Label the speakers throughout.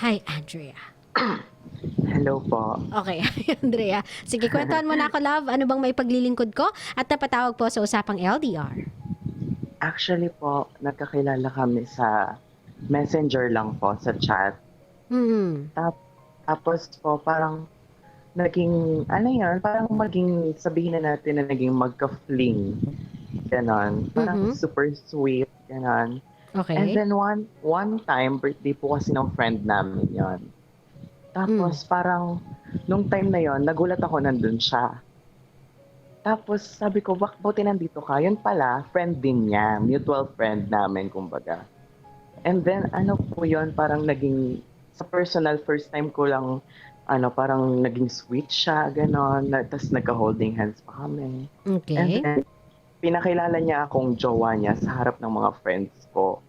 Speaker 1: Hi, Andrea.
Speaker 2: Hello po.
Speaker 1: Okay, Andrea. Sige, kwentuhan mo na ako, love. Ano bang may paglilingkod ko? At napatawag po sa usapang LDR.
Speaker 2: Actually po, nagkakilala kami sa Messenger lang po, sa chat.
Speaker 1: Hmm.
Speaker 2: Tap- Tapos po, parang naging, ano yun, parang maging, sabihin na natin na naging magka-fling. Ganon. Parang
Speaker 1: Mm-hmm.
Speaker 2: super sweet, ganon. And
Speaker 1: Okay.
Speaker 2: then one time, birthday po kasi ng friend namin yon.
Speaker 1: Mm.
Speaker 2: Tapos parang, nung time na yon, nagulat ako nandun siya. Tapos sabi ko, buti nandito ka. Yun pala, friend din niya. Mutual friend namin, kumbaga. And then, ano po yun, parang naging, sa personal, first time ko lang, parang naging sweet siya, gano'n. Tapos nagka-holding hands pa kami. And
Speaker 1: Okay.
Speaker 2: then, pinakilala niya akong jowa niya sa harap ng mga friends ko.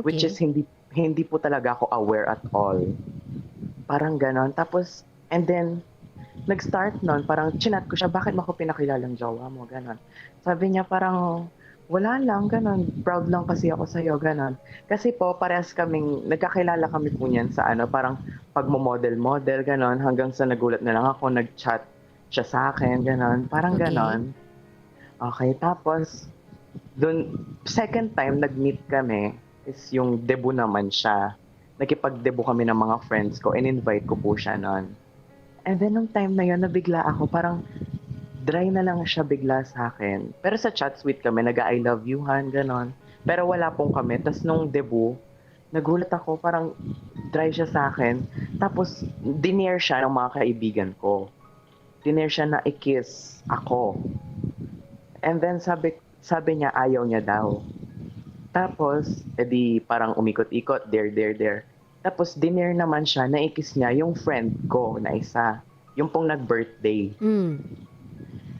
Speaker 2: Which is,
Speaker 1: Okay.
Speaker 2: hindi po talaga ako aware at all. Parang gano'n. Tapos, and then, nag-start nun, parang chinat ko siya, bakit mo ako pinakilalang jowa mo, gano'n. Sabi niya parang, wala lang, gano'n, proud lang kasi ako sa'yo, gano'n. Kasi po, parehas kaming, nagkakilala kami po niyan sa parang pagmo-model-model, gano'n, hanggang sa nagulat na lang ako, nag-chat siya sa akin, gano'n, parang
Speaker 1: Okay.
Speaker 2: gano'n. Okay, tapos, dun, second time, nag-meet kami, is yung debut naman siya. Nakipag-debut kami ng mga friends ko, in-invite ko po siya nun. And then nung time na yun, nabigla ako, parang dry na lang siya bigla sa akin. Pero sa chat, sweet kami, nag-I love you, han, ganon. Pero wala pong kami. Tapos nung debut, nagulat ako, parang dry siya sa akin. Tapos, dineer siya ng mga kaibigan ko. Dineer siya na i-kiss ako. And then sabi niya, ayaw niya daw. Tapos, edi parang umikot-ikot, there. Tapos, dinner naman siya, naikis niya yung friend ko na isa. Yung pong nag-birthday.
Speaker 1: Mm.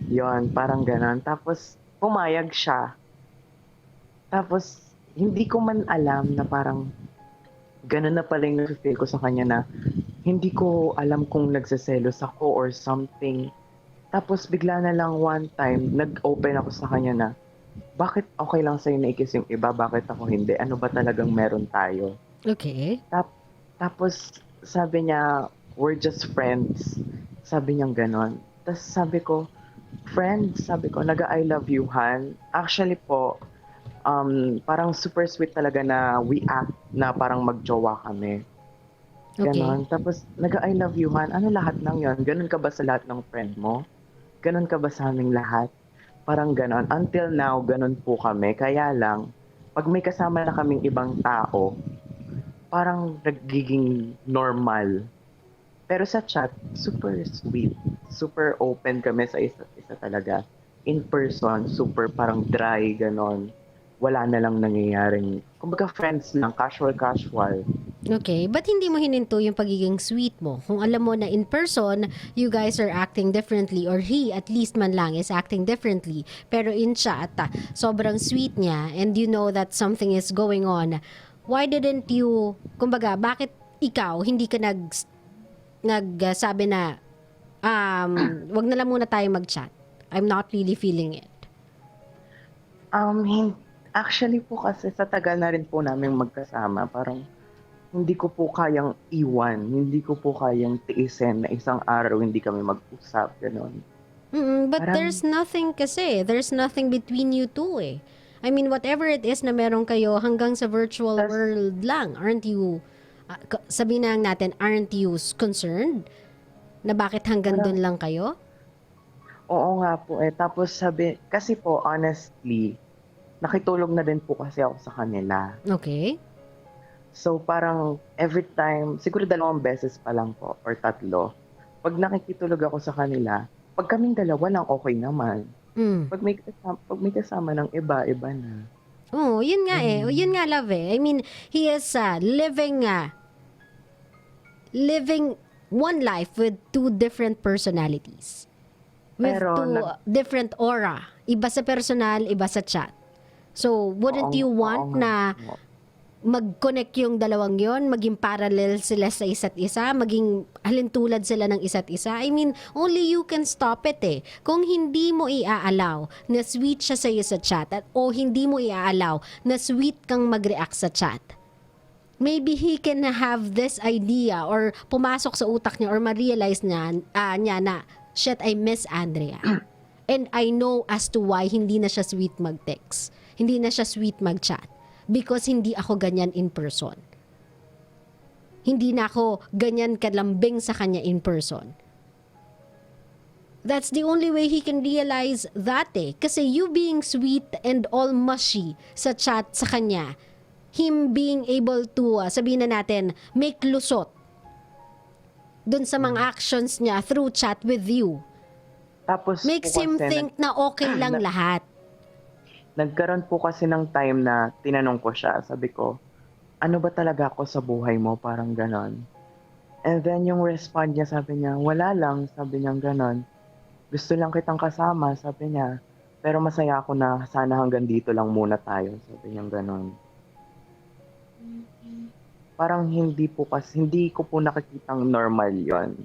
Speaker 2: Yon, parang ganon. Tapos, pumayag siya. Tapos, hindi ko man alam na parang ganon na pala yung feel ko sa kanya na hindi ko alam kung nagseselos ako or something. Tapos, bigla na lang one time, nag-open ako sa kanya na, bakit okay lang sa'yo na ikis yung iba? Bakit ako hindi? Ano ba talagang meron tayo?
Speaker 1: Okay.
Speaker 2: Tap Tapos sabi niya, "We're just friends." Sabi niyang gano'n. Tapos sabi ko, "Friends?" Sabi ko, "Nag-a-I love you-han." Actually po, parang super sweet talaga na we act na parang mag-jowa kami,
Speaker 1: Okay.
Speaker 2: gano'n. Tapos, "Nag-a-I love you-han." Ano lahat ng 'yon? Gano'n ka ba sa lahat ng friend mo? Gano'n ka ba sa aming lahat? Parang gano'n. Until now, gano'n po kami. Kaya lang, 'pag may kasama na kaming ibang tao, parang nagiging normal. Pero sa chat, super sweet. Super open kami sa isa't isa talaga. In person, super parang dry, ganon. Wala na lang nangyayaring, kumbaga friends lang, casual.
Speaker 1: Okay. But hindi mo hininto yung pagiging sweet mo. Kung alam mo na in person, you guys are acting differently or he at least man lang is acting differently. Pero in chat, sobrang sweet niya and you know that something is going on. Why didn't you, kumbaga, bakit ikaw hindi ka nagsabi na wag na lang muna tayo mag-chat. I'm not really feeling it.
Speaker 2: Um, hin- Actually po kasi sa tagal na rin po namin magkasama, parang hindi ko po kayang iwan, hindi ko po kayang tiisin na isang araw hindi kami mag-usap, ganon.
Speaker 1: But there's
Speaker 2: Parang,
Speaker 1: nothing kasi. There's nothing between you two eh. I mean, whatever it is na meron kayo hanggang sa virtual
Speaker 2: tas,
Speaker 1: world lang, aren't you, sabihin na lang natin, aren't you concerned na bakit hanggang
Speaker 2: parang,
Speaker 1: dun lang kayo?
Speaker 2: oo nga po eh. Tapos sabi, kasi po honestly, nakitulog na din po kasi ako sa kanila.
Speaker 1: Okay?
Speaker 2: So parang every time, siguro 2 beses pa lang po or 3, 'pag nakikitulog ako sa kanila, 'pag kaming dalawa lang okey naman.
Speaker 1: Mm.
Speaker 2: 'Pag may kasama ng iba, iba na.
Speaker 1: Oh, yun nga eh. Yun
Speaker 2: Gano'n.
Speaker 1: nga, love eh. I mean, he is living one life with two different personalities. With
Speaker 2: Pero
Speaker 1: two different aura. Iba sa personal, iba sa chat. So, wouldn't you
Speaker 2: oo
Speaker 1: want
Speaker 2: nga
Speaker 1: na
Speaker 2: po.
Speaker 1: mag-connect yung dalawang yon, maging parallel sila sa isa't isa, maging halintulad sila ng isa't isa? I mean, only you can stop it eh. Kung hindi mo i-allow na sweet siya sa'yo sa chat o hindi mo i-allow na sweet kang mag-react sa chat, maybe he can have this idea or pumasok sa utak niya or ma-realize niya na, shit, I miss Andrea. And I know as to why hindi na siya sweet mag-text. Hindi na siya sweet mag-chat. Because hindi ako ganyan in person. Hindi na ako ganyan kalambing sa kanya in person. That's the only way he can realize that eh. Kasi you being sweet and all mushy sa chat sa kanya, him being able to, sabihin na natin, make lusot dun sa mga actions niya through chat with you.
Speaker 2: Tapos
Speaker 1: Makes
Speaker 2: po
Speaker 1: him
Speaker 2: kasi
Speaker 1: think na okay lang lahat.
Speaker 2: nagkaroon po kasi ng time na tinanong ko siya. Sabi ko, ano ba talaga ako sa buhay mo? Parang ganon. And then yung respond niya, sabi niya, wala lang. Sabi niya ganon. Gusto lang kitang kasama, sabi niya. Pero masaya ako na sana hanggang dito lang muna tayo. Sabi niya ganon. Parang hindi ko po nakikitang normal yon.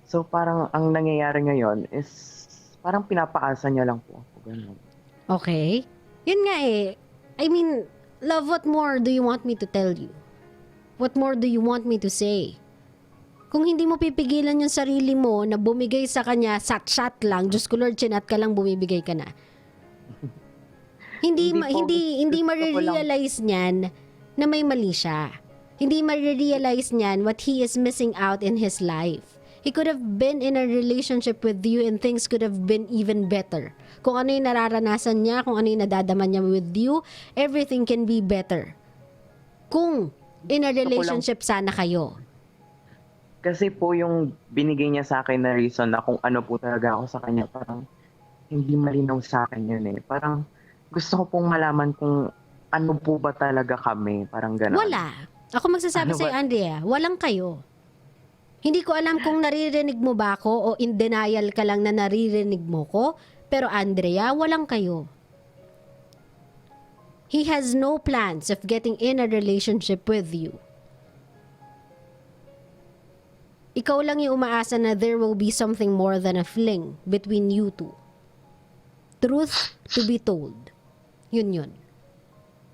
Speaker 2: So parang ang nangyayari ngayon is parang pinapaasa niya lang po ako. Ganon.
Speaker 1: Okay? Yun nga eh. I mean, love, what more do you want me to tell you? What more do you want me to say? Kung hindi mo pipigilan yung sarili mo na bumigay sa kanya, sat-sat lang, Diyos ko Lord, chinat ka lang, bumibigay ka na. Hindi
Speaker 2: Gusto ko
Speaker 1: marirealize niyan na may mali siya. Hindi marirealize niyan what he is missing out in his life. He could have been in a relationship with you and things could have been even better. Kung ano yung nararanasan niya, kung ano yung nadadaman niya with you, everything can be better. Kung in a relationship sana kayo.
Speaker 2: Kasi po yung binigay niya sa akin na reason na kung ano po talaga ako sa kanya, parang hindi malinaw sa akin yun eh. Parang gusto ko pong malaman kung ano po ba talaga kami, parang gano'n.
Speaker 1: Wala. Ako magsasabi
Speaker 2: Ano
Speaker 1: sa'yo,
Speaker 2: ba?
Speaker 1: Andrea, walang kayo. Hindi ko alam kung naririnig mo ba ako o in denial ka lang na naririnig mo ko, pero Andrea, walang kayo. He has no plans of getting in a relationship with you. Ikaw lang yung umaasa na there will be something more than a fling between you two. Truth to be told. Yun.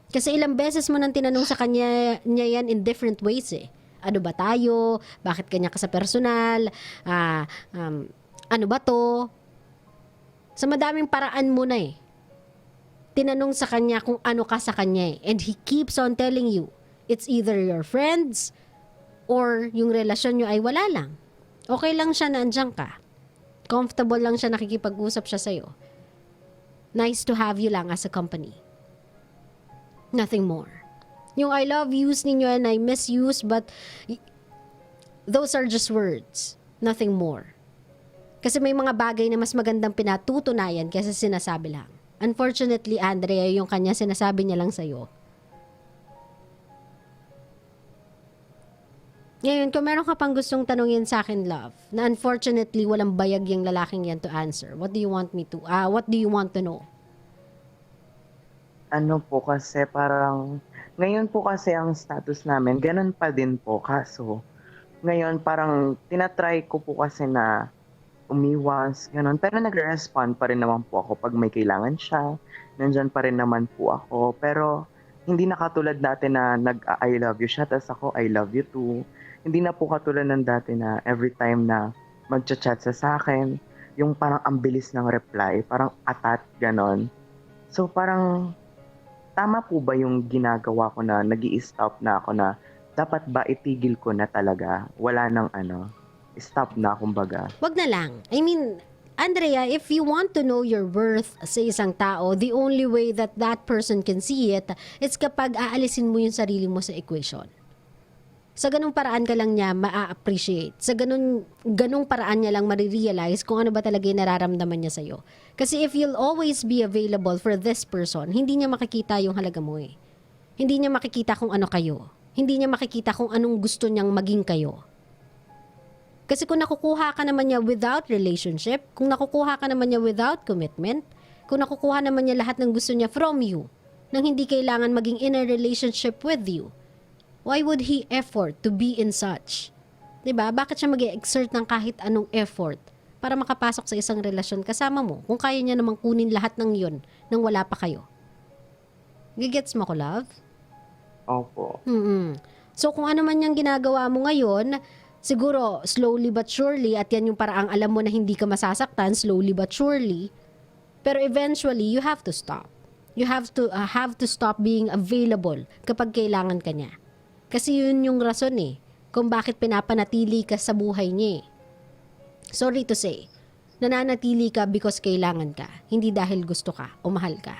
Speaker 1: Kasi ilang beses mo nang tinanong sa kanya niya yan in different ways eh. Ano ba tayo? Bakit kanya ka sa personal? Ano ba to? Sa madaming paraan mo na eh. Tinanong sa kanya kung ano ka sa kanya eh. And he keeps on telling you, it's either your friends or yung relasyon nyo ay wala lang. Okay lang siya na andyan ka. Comfortable lang siya, nakikipag-usap siya sa'yo. Nice to have you lang as a company. Nothing more. Yung I love yous ninyo and I miss yous, but those are just words. Nothing more. Kasi may mga bagay na mas magandang pinatutunayan kaysa sinasabi lang. Unfortunately, Andrea, yung kanya sinasabi niya lang sa'yo. Ngayon, kung meron ka pang gustong tanungin sa akin, love, na unfortunately walang bayag yung lalaking yan to answer, what do you want to know?
Speaker 2: Ano po kasi parang, ngayon po kasi ang status namin, ganun pa din po. Kaso, ngayon parang tinatry ko po kasi na umiwas, ganun. Pero nagre-respond pa rin naman po ako pag may kailangan siya. Nandyan pa rin naman po ako. Pero, hindi na katulad dati na nag-I love you siya, tapos ako I love you too. Hindi na po katulad ng dati na every time na magchat-chat siya sa akin, yung parang ang bilis ng reply, parang atat, ganon. So parang, tama po ba yung ginagawa ko na nag-i-stop na ako na dapat ba itigil ko na talaga? Wala nang stop na kumbaga.
Speaker 1: Wag na lang. I mean, Andrea, if you want to know your worth sa isang tao, the only way that that person can see it is kapag aalisin mo yung sarili mo sa equation. Sa ganung paraan ka lang niya ma-appreciate. Sa ganung paraan niya lang marirealize kung ano ba talaga yung nararamdaman niya sa'yo. Kasi if you'll always be available for this person, hindi niya makikita yung halaga mo eh. Hindi niya makikita kung ano kayo. Hindi niya makikita kung anong gusto niyang maging kayo. Kasi kung nakukuha ka naman niya without relationship, kung nakukuha ka naman niya without commitment, kung nakukuha naman niya lahat ng gusto niya from you, nang hindi kailangan maging in a relationship with you, why would he effort to be in such? 'Di ba? Bakit siya mag-exert ng kahit anong effort para makapasok sa isang relasyon kasama mo kung kaya niya namang kunin lahat ng 'yon nang wala pa kayo? Gigets mo ko, love?
Speaker 2: Opo.
Speaker 1: Mm. So kung ano man yung ginagawa mo ngayon, siguro slowly but surely, at yan yung paraang alam mo na hindi ka masasaktan, slowly but surely, pero eventually, you have to stop. You have to stop being available kapag kailangan ka niya. Kasi yun yung rason kung bakit pinapanatili ka sa buhay niya. Sorry to say, nananatili ka because kailangan ka, hindi dahil gusto ka o mahal ka.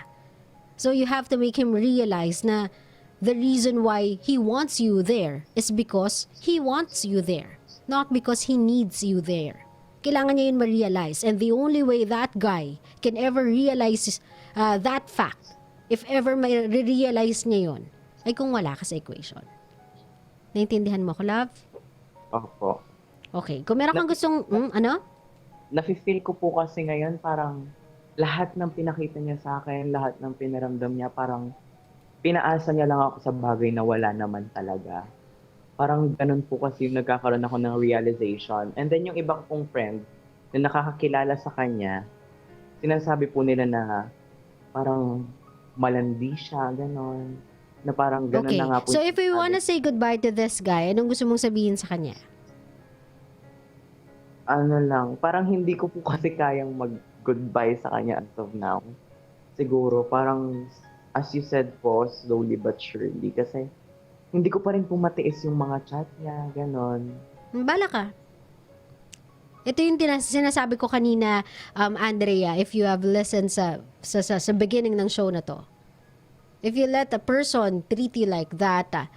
Speaker 1: So you have to make him realize na the reason why he wants you there is because he wants you there, not because he needs you there. Kailangan niya yun ma-realize. And the only way that guy can ever realize that fact, if ever may realize niya yun, ay kung wala ka sa equation. Naintindihan mo ko, love?
Speaker 2: Opo.
Speaker 1: Okay. Kung meron kang gustong, ano?
Speaker 2: Nafe-feel ko po kasi ngayon parang lahat ng pinakita niya sa akin, lahat ng pinaramdam niya, parang pinaasa niya lang ako sa bagay na wala naman talaga. Parang ganun po kasi yung nagkakaroon ako ng realization. And then yung ibang kong friend na nakakakilala sa kanya, sinasabi po nila na parang malandi siya, gano'n. Na parang gano'n
Speaker 1: Okay.
Speaker 2: na nga po.
Speaker 1: So
Speaker 2: yung
Speaker 1: if we
Speaker 2: sinasabi.
Speaker 1: wanna say goodbye to this guy, anong gusto mong sabihin sa kanya?
Speaker 2: Ano lang, parang hindi ko po kasi kayang mag-goodbye sa kanya as of now. Siguro, parang, as you said po, slowly but surely. Kasi, hindi ko pa rin po matiis yung mga chat niya, ganon.
Speaker 1: Bala ka. Ito yung sinasabi ko kanina, Andrea, if you have listened sa beginning ng show na to. If you let a person treat you like that,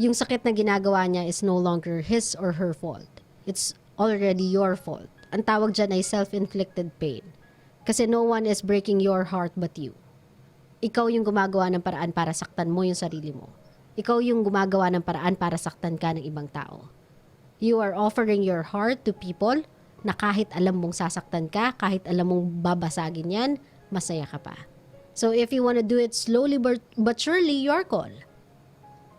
Speaker 1: yung sakit na ginagawa niya is no longer his or her fault. It's already your fault. Ang tawag dyan ay self-inflicted pain. Kasi no one is breaking your heart but you. Ikaw yung gumagawa ng paraan para saktan mo yung sarili mo. Ikaw yung gumagawa ng paraan para saktan ka ng ibang tao. You are offering your heart to people na kahit alam mong sasaktan ka, kahit alam mong babasagin yan, masaya ka pa. So if you wanna do it slowly but surely, your call.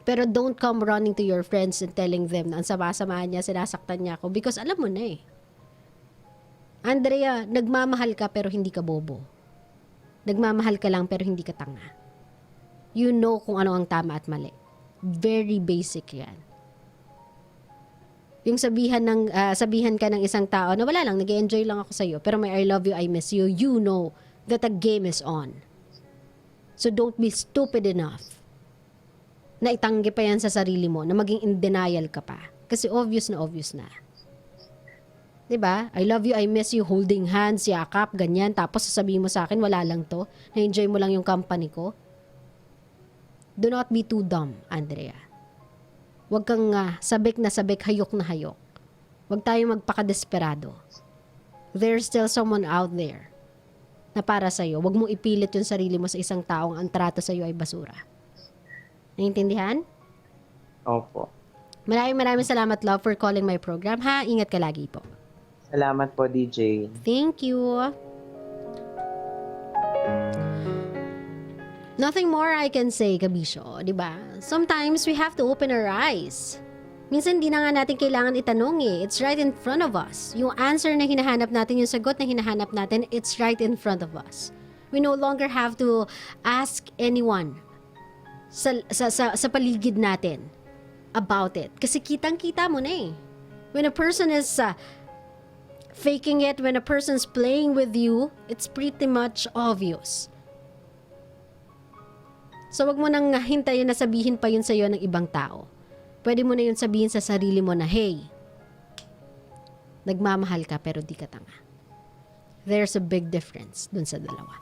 Speaker 1: Pero don't come running to your friends and telling them na ang sama-sama niya, sinasaktan niya ako because alam mo na Andrea, nagmamahal ka pero hindi ka bobo. Nagmamahal ka lang pero hindi ka tanga. You know kung ano ang tama at mali. Very basic yan. Yung sabihan ka ng isang tao na wala lang, nag-enjoy lang ako sa'yo, pero may I love you, I miss you, you know that the game is on. So don't be stupid enough na itanggi pa yan sa sarili mo, na maging in denial ka pa. Kasi obvious na obvious na. 'Di ba? I love you, I miss you, holding hands, yakap, ganyan. Tapos sasabihin mo sa akin, wala lang to. Na-enjoy mo lang yung company ko. Do not be too dumb, Andrea. Huwag kang sabik na sabik, hayok na hayok. Huwag tayong magpakadesperado. There's still someone out there na para sa'yo. Huwag mong ipilit yung sarili mo sa isang taong ang trato sa'yo ay basura. Naiintindihan?
Speaker 2: Opo.
Speaker 1: Maraming salamat, love, for calling my program, ha? Ingat ka lagi po.
Speaker 2: Salamat po, DJ.
Speaker 1: Thank you. Nothing more I can say, Kabisyo, di ba? Sometimes we have to open our eyes. Minsan di na nga natin kailangan itanong It's right in front of us. Yung answer na hinahanap natin, yung sagot na hinahanap natin, it's right in front of us. We no longer have to ask anyone sa paligid natin about it. Kasi kitang-kita mo na When a person is faking it, when a person's playing with you, it's pretty much obvious. So wag mo nang hintayin na sabihin pa yun sa'yo ng ibang tao. Pwede mo na yun sabihin sa sarili mo na, hey, nagmamahal ka pero di ka tanga. There's a big difference dun sa dalawa.